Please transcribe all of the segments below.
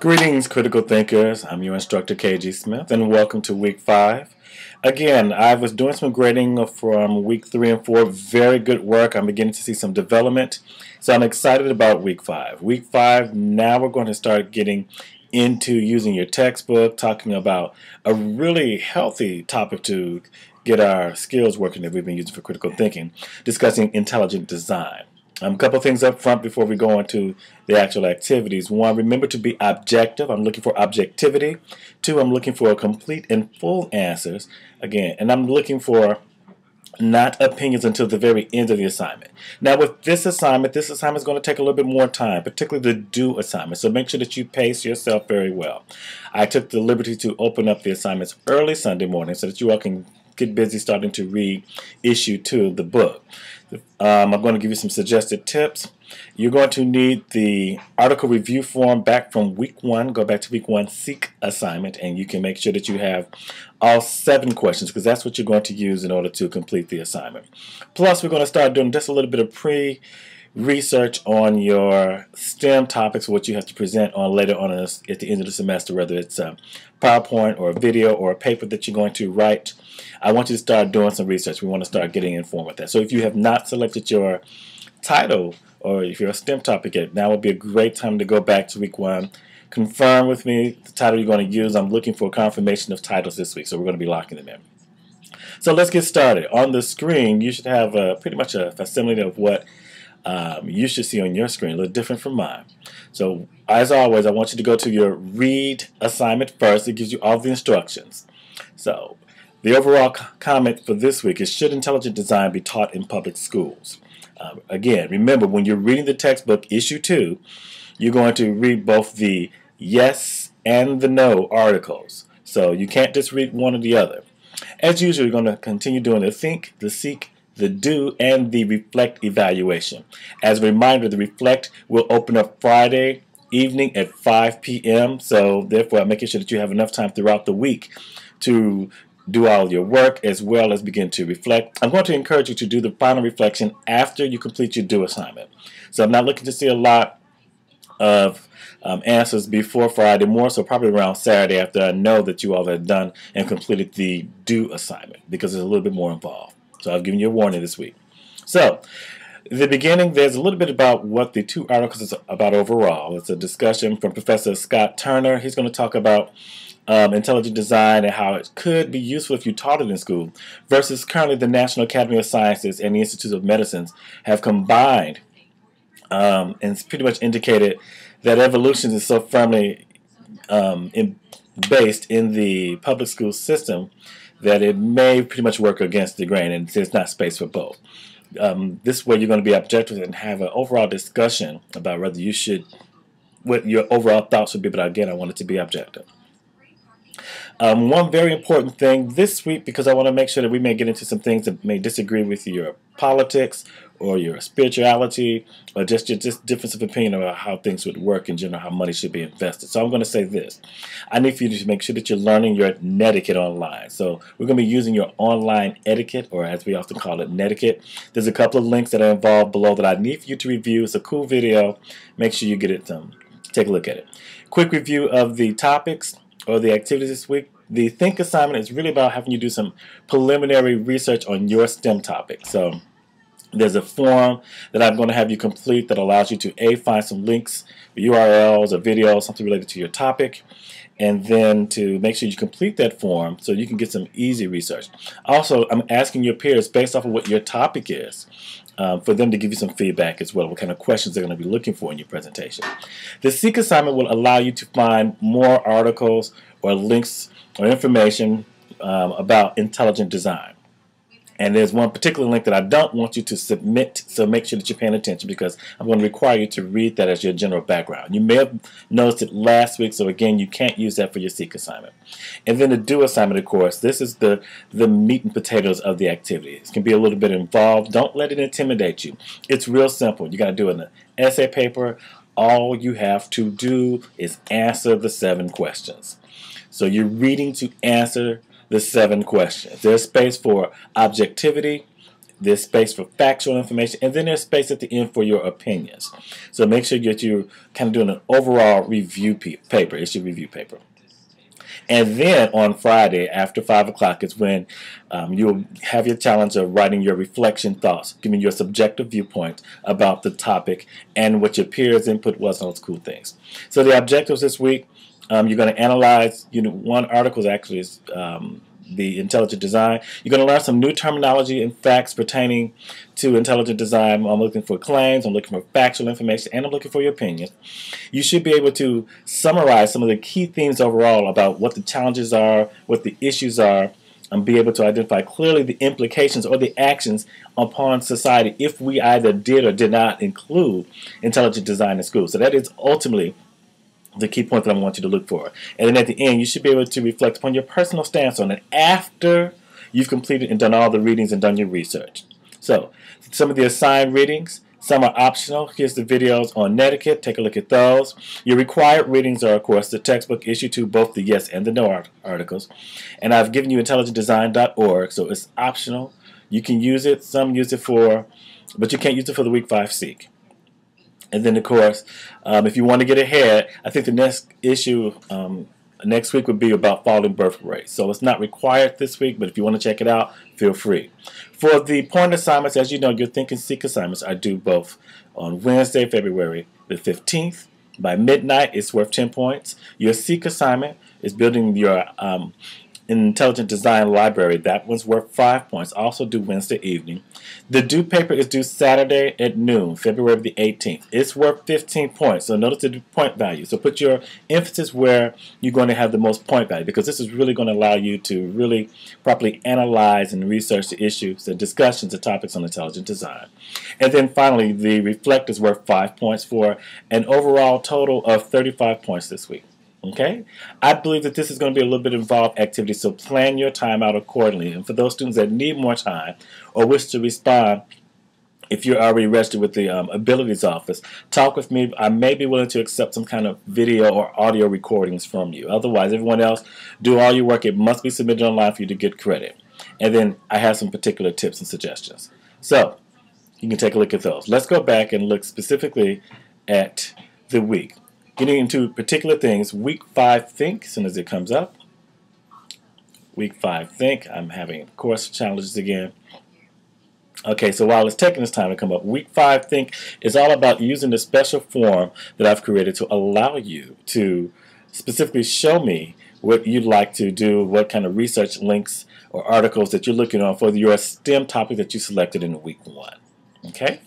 Greetings, critical thinkers. I'm your instructor, KG Smith, and welcome to week 5. Again, I was doing some grading from week 3 and 4. Very good work. I'm beginning to see some development. So I'm excited about week 5. Week 5, now we're going to start getting into using your textbook, talking about a really healthy topic to get our skills working that we've been using for critical thinking, discussing intelligent design. A couple things up front before we go into the actual activities. 1, remember to be objective. I'm looking for objectivity. 2, I'm looking for complete and full answers. Again, and I'm looking for not opinions until the very end of the assignment. Now with this assignment is going to take a little bit more time, particularly the due assignment. So make sure that you pace yourself very well. I took the liberty to open up the assignments early Sunday morning so that you all can get busy starting to read issue 2 of the book. I'm going to give you some suggested tips. You're going to need the article review form back from week 1. Go back to week 1 SEEK assignment, and you can make sure that you have all 7 questions because that's what you're going to use in order to complete the assignment. Plus, we're going to start doing just a little bit of research on your STEM topics, what you have to present on later on at the end of the semester, whether it's a PowerPoint or a video or a paper that you're going to write. I want you to start doing some research. We want to start getting informed with that. So if you have not selected your title or if you're a STEM topic yet, now would be a great time to go back to week 1. Confirm with me the title you're going to use. I'm looking for confirmation of titles this week, so we're going to be locking them in. So let's get started. On the screen, you should have pretty much a facsimile of what you should see on your screen, a little different from mine. So as always, I want you to go to your read assignment first. It gives you all the instructions. So the overall comment for this week is, should intelligent design be taught in public schools? Again, remember, when you're reading the textbook, issue 2, you're going to read both the yes and the no articles. So you can't just read one or the other. As usual, you're going to continue doing the think, the seek, the do, and the reflect evaluation. As a reminder, the reflect will open up Friday evening at 5 p.m. So therefore, I'm making sure that you have enough time throughout the week to do all your work as well as begin to reflect. I'm going to encourage you to do the final reflection after you complete your due assignment. So I'm not looking to see a lot of answers before Friday, more so probably around Saturday after I know that you all have done and completed the due assignment, because there's a little bit more involved. So I've given you a warning this week. So in the beginning, there's a little bit about what the 2 articles is about overall. It's a discussion from Professor Scott Turner. He's going to talk about intelligent design and how it could be useful if you taught it in school, versus currently the National Academy of Sciences and the Institute of Medicine have combined and pretty much indicated that evolution is so firmly based in the public school system that it may pretty much work against the grain, and there's not space for both. This way you're going to be objective and have an overall discussion about whether you should, what your overall thoughts would be, but again, I want it to be objective. One very important thing this week, because I want to make sure that we may get into some things that may disagree with your politics or your spirituality or just your difference of opinion about how things would work in general, how money should be invested. So I'm going to say this. I need for you to make sure that you're learning your netiquette online. So we're going to be using your online etiquette, or as we often call it, netiquette. There's a couple of links that are involved below that I need for you to review. It's a cool video. Make sure you get it, take a look at it. Quick review of the topics or the activities this week. The think assignment is really about having you do some preliminary research on your STEM topic. So there's a form that I'm going to have you complete that allows you to find some links, URLs, or videos, something related to your topic, and then to make sure you complete that form so you can get some easy research. Also, I'm asking your peers, based off of what your topic is, for them to give you some feedback as well, what kind of questions they're going to be looking for in your presentation. The SEEK assignment will allow you to find more articles or links or information about intelligent design. And there's one particular link that I don't want you to submit, so make sure that you're paying attention, because I'm going to require you to read that as your general background. You may have noticed it last week, so again, you can't use that for your SEEK assignment. And then the due assignment, of course, this is the meat and potatoes of the activity. It can be a little bit involved. Don't let it intimidate you. It's real simple. You got to do an essay paper. All you have to do is answer the 7 questions. So you're reading to answer the 7 questions. There's space for objectivity, There's space for factual information, and then there's space at the end for your opinions. So make sure that you're kind of doing an overall review paper, issue review paper. And then on Friday after 5 o'clock is when you'll have your challenge of writing your reflection thoughts, giving your subjective viewpoint about the topic and what your peers' input was on those cool things. So the objectives this week, you're going to analyze, one article actually is the intelligent design. You're going to learn some new terminology and facts pertaining to intelligent design. I'm looking for claims, I'm looking for factual information, and I'm looking for your opinions. You should be able to summarize some of the key themes overall about what the challenges are, what the issues are, and be able to identify clearly the implications or the actions upon society if we either did or did not include intelligent design in school. So that is ultimately the key point that I want you to look for. And then at the end, you should be able to reflect upon your personal stance on it after you've completed and done all the readings and done your research. So, some of the assigned readings, some are optional. Here's the videos on netiquette. Take a look at those. Your required readings are, of course, the textbook issue to both the yes and the no articles. And I've given you intelligentdesign.org, so it's optional. You can use it. Some use it but you can't use it for the Week 5 SEEK. And then, of course, if you want to get ahead, I think the next issue next week would be about falling birth rates. So it's not required this week, but if you want to check it out, feel free. For the point assignments, as you know, your Think and Seek assignments are due both on Wednesday, February the 15th. By midnight, it's worth 10 points. Your Seek assignment is building your Intelligent Design Library. That one's worth 5 points, also due Wednesday evening. The due paper is due Saturday at noon, February the 18th. It's worth 15 points, so notice the point value. So put your emphasis where you're going to have the most point value, because this is really going to allow you to really properly analyze and research the issues, the discussions, the topics on intelligent design. And then finally, the Reflect is worth 5 points for an overall total of 35 points this week. Okay, I believe that this is going to be a little bit involved activity, so plan your time out accordingly. And for those students that need more time or wish to respond, if you're already registered with the Abilities Office, talk with me. I may be willing to accept some kind of video or audio recordings from you. Otherwise, everyone else, do all your work. It must be submitted online for you to get credit. And then I have some particular tips and suggestions. So you can take a look at those. Let's go back and look specifically at the week. Getting into particular things, Week 5 Think, as soon as it comes up. Week 5 Think, I'm having course challenges again. Okay, so while it's taking this time to come up, Week 5 Think is all about using the special form that I've created to allow you to specifically show me what you'd like to do, what kind of research links or articles that you're looking on for your STEM topic that you selected in Week 1. Okay?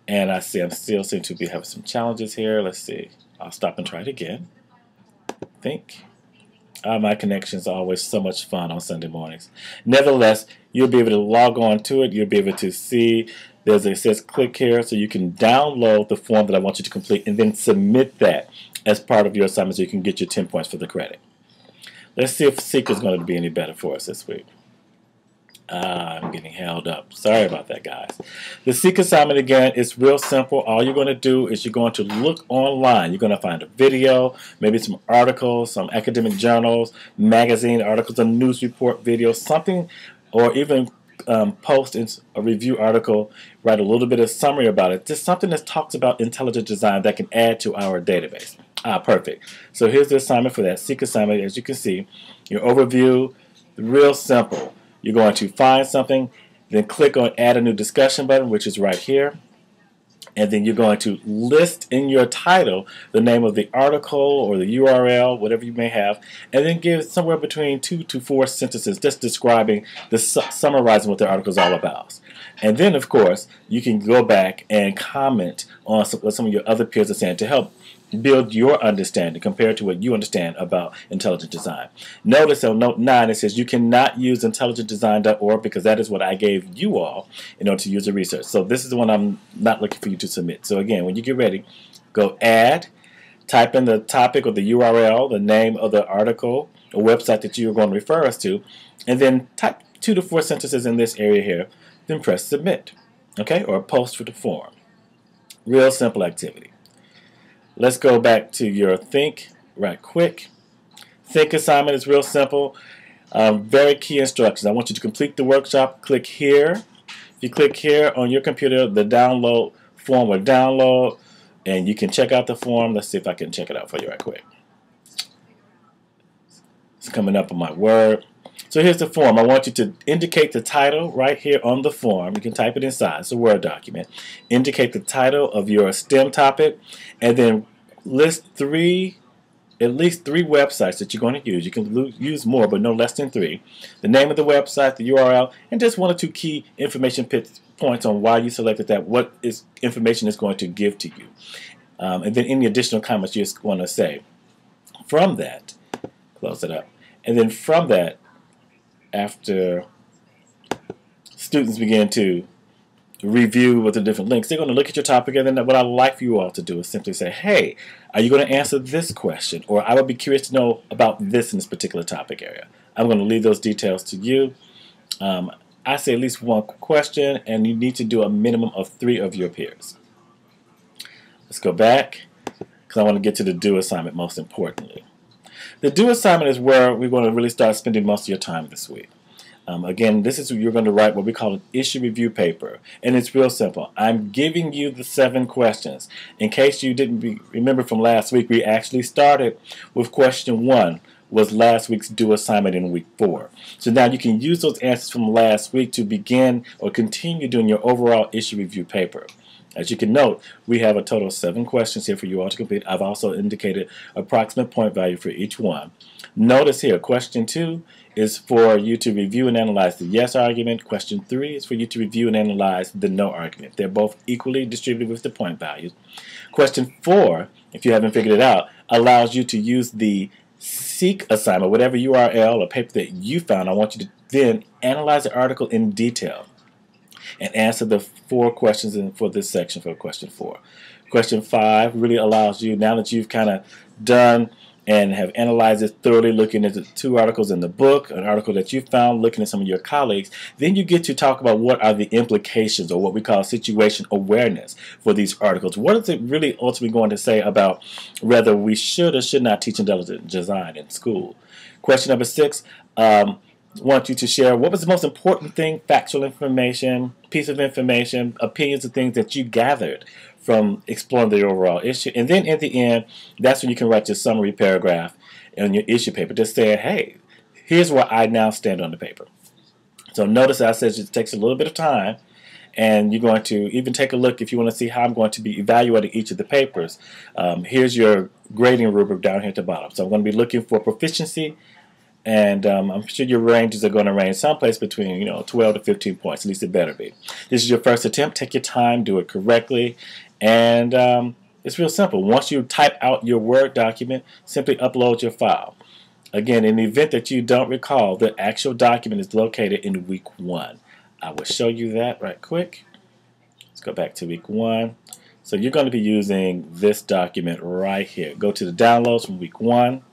And I see I'm still seem to be having some challenges here. Let's see. I'll stop and try it again. Think. My connection is always so much fun on Sunday mornings. Nevertheless, you'll be able to log on to it. You'll be able to see it says click here, so you can download the form that I want you to complete and then submit that as part of your assignment so you can get your 10 points for the credit. Let's see if Seek is going to be any better for us this week. I'm getting held up. Sorry about that, guys. The Seek assignment, again, is real simple. All you're going to do is you're going to look online. You're going to find a video, maybe some articles, some academic journals, magazine articles, a news report video, something, or even post a review article, write a little bit of summary about it. Just something that talks about intelligent design that can add to our database. Perfect. So here's the assignment for that Seek assignment. As you can see, your overview, real simple. You're going to find something, then click on Add a New Discussion button, which is right here. And then you're going to list in your title the name of the article or the URL, whatever you may have, and then give somewhere between 2 to 4 sentences just describing, summarizing what the article is all about. And then, of course, you can go back and comment on what some of your other peers are saying to help build your understanding compared to what you understand about intelligent design. Notice on note 9 it says you cannot use intelligentdesign.org because that is what I gave you all in order to use the research. So this is the one I'm not looking for you to submit. So again, when you get ready, go add, type in the topic or the URL, the name of the article or website that you're going to refer us to, and then type 2 to 4 sentences in this area here, then press submit, okay, or post for the form. Real simple activity. Let's go back to your Think right quick. Think assignment is real simple. Very key instructions. I want you to complete the workshop. Click here If you click here on your computer, the download form will download, and you can check out the form. Let's see if I can check it out for you right quick. It's coming up on my Word. So here's the form. I want you to indicate the title right here on the form. You can type it inside. It's a Word document. Indicate the title of your STEM topic, and then list at least three websites that you're going to use. You can use more, but no less than three. The name of the website, the URL, and just one or two key information points on why you selected that, what information is going to give to you. And then any additional comments you're going to say. From that, close it up. And then from that, after students begin to review with the different links, they're going to look at your topic, and then what I'd like for you all to do is simply say, hey, are you going to answer this question? Or I would be curious to know about this in this particular topic area. I'm going to leave those details to you. I say at least one question, and you need to do a minimum of 3 of your peers. Let's go back, because I want to get to the do assignment most importantly. The do assignment is where we're going to really start spending most of your time this week. Again, this is you're going to write what we call an issue review paper, and it's real simple. I'm giving you the 7 questions. In case you didn't remember from last week, we actually started with question 1, was last week's due assignment in week 4. So now you can use those answers from last week to begin or continue doing your overall issue review paper. As you can note, we have a total of 7 questions here for you all to complete. I've also indicated approximate point value for each one. Notice here, question 2 is for you to review and analyze the yes argument. Question 3 is for you to review and analyze the no argument. They're both equally distributed with the point values. Question 4, if you haven't figured it out, allows you to use the seek assignment, whatever URL or paper that you found. I want you to then analyze the article in detail and answer the 4 questions for this section for question 4. Question 5 really allows you, now that you've kind of done and have analyzed it thoroughly, looking at the 2 articles in the book, an article that you found, looking at some of your colleagues, then you get to talk about what are the implications, or what we call situation awareness for these articles. What is it really ultimately going to say about whether we should or should not teach intelligent design in school? Question number 6, want you to share what was the most important thing, factual information, piece of information, opinions of things that you gathered from exploring the overall issue. And then at the end, that's when you can write your summary paragraph on your issue paper, just saying, hey, here's where I now stand on the paper. So notice I said it takes a little bit of time, and you're going to even take a look if you want to see how I'm going to be evaluating each of the papers. Here's your grading rubric down here at the bottom. So I'm going to be looking for proficiency, and I'm sure your ranges are going to range someplace between 12 to 15 points. At least it better be. This is your first attempt. Take your time, do it correctly, and it's real simple. Once you type out your Word document, simply upload your file. Again, in the event that you don't recall, the actual document is located in week 1. I will show you that right quick. Let's go back to week 1. So you're going to be using this document right here. Go to the downloads from week 1.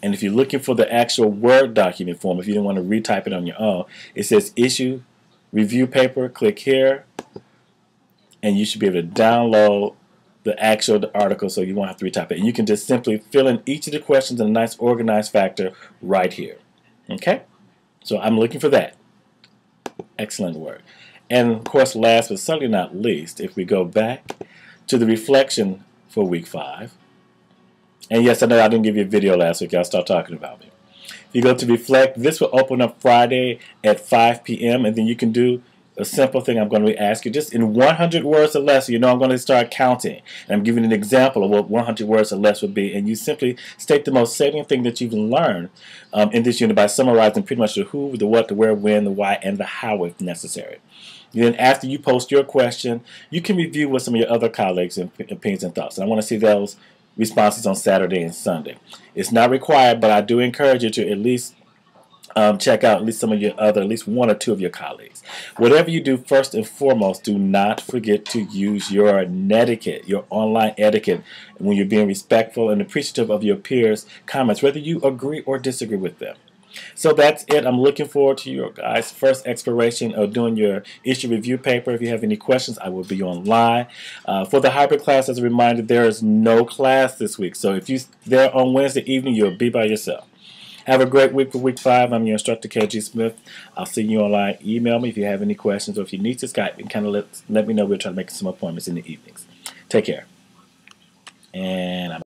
And if you're looking for the actual Word document form, if you don't want to retype it on your own, it says issue review paper. Click here, and you should be able to download the actual article so you won't have to retype it. And you can just simply fill in each of the questions in a nice organized factor right here. Okay? So I'm looking for that. Excellent work. And of course, last but certainly not least, if we go back to the reflection for week 5. And yes, I know I didn't give you a video last week. Y'all start talking about me. If you go to reflect, this will open up Friday at 5 p.m. and then you can do a simple thing I'm going to ask you, just in 100 words or less. I'm going to start counting. And I'm giving an example of what 100 words or less would be. And you simply state the most salient thing that you've learned in this unit by summarizing pretty much the who, the what, the where, when, the why, and the how if necessary. Then after you post your question, you can review with some of your other colleagues' opinions and thoughts. And I want to see those responses on Saturday and Sunday. It's not required, but I do encourage you to at least check out at least some of your other, at least 1 or 2 of your colleagues. Whatever you do, first and foremost, do not forget to use your netiquette, your online etiquette, when you're being respectful and appreciative of your peers' comments, whether you agree or disagree with them. So that's it. I'm looking forward to your guys' first exploration of doing your issue review paper. If you have any questions, I will be online. For the hybrid class, as a reminder, there is no class this week. So if you're there on Wednesday evening, you'll be by yourself. Have a great week for week 5. I'm your instructor, KG Smith. I'll see you online. Email me if you have any questions, or if you need to Skype, and kind of let me know. We'll try to make some appointments in the evenings. Take care. And I'm